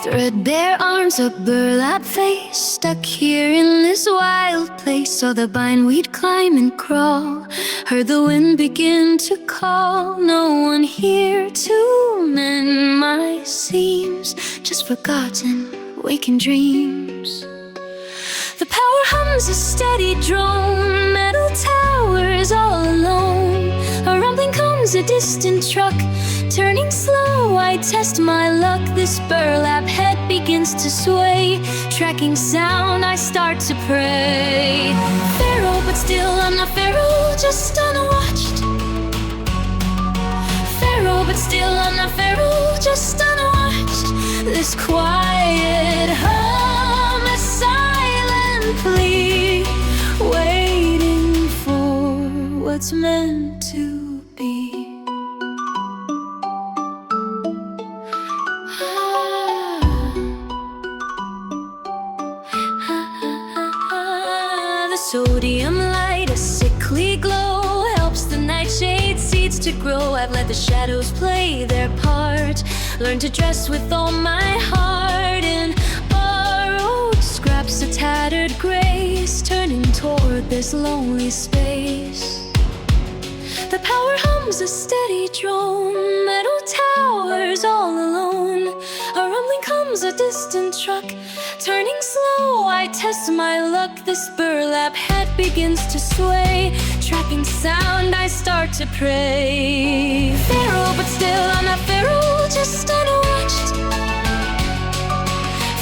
Threadbare arms, a burlap face, stuck here in this wild place. Saw the bindweed climb and crawl, heard the wind begin to call. No one here to mend my seams, just forgotten waking dreams. The power hums a steady drone, metal towers all alone. A rumbling comes, a distant truck, turning slow, I test my luck. This burlap head begins to sway, tracking sound, I start to pray. Pharaoh, but still I'm not Pharaoh, just unwatched. Pharaoh, but still I'm not Pharaoh, just unwatched. This quiet hum, a silent plea, waiting for what's meant to be. The sodium light, a sickly glow, helps the nightshade seeds to grow. I've let the shadows play their part, learned to dress with all my heart in borrowed scraps, a tattered grace, turning toward this lonely space. The power hums a steady drone, metal towers all alone. A rumbling comes, a distant truck, turning slow, I test my luck. This burlap head begins to sway, tracking sound, I start to pray. Pharaoh, but still I'm not Pharaoh, just unwatched.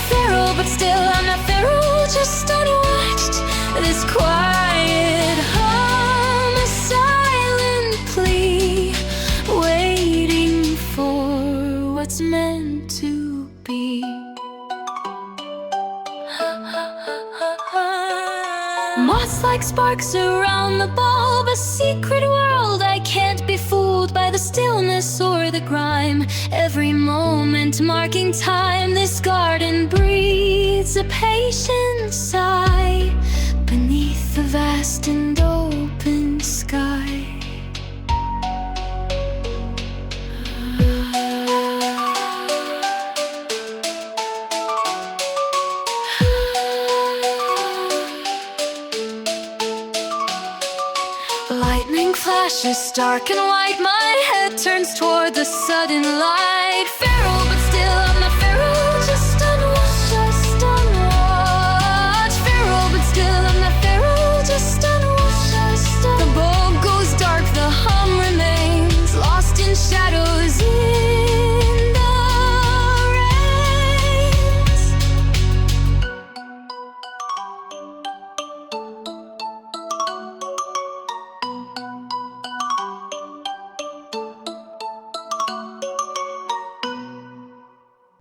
Pharaoh, but still I'm not Pharaoh, just unwatched. This quiet hum, a silent plea, waiting for what's meant to be. Moths like sparks around the bulb, a secret world. I can't be fooled by the stillness or the grime. Every moment marking time, this garden breathes a patient sigh beneath the vast and open sky. Lightning flashes stark and white, my head turns toward the sudden light.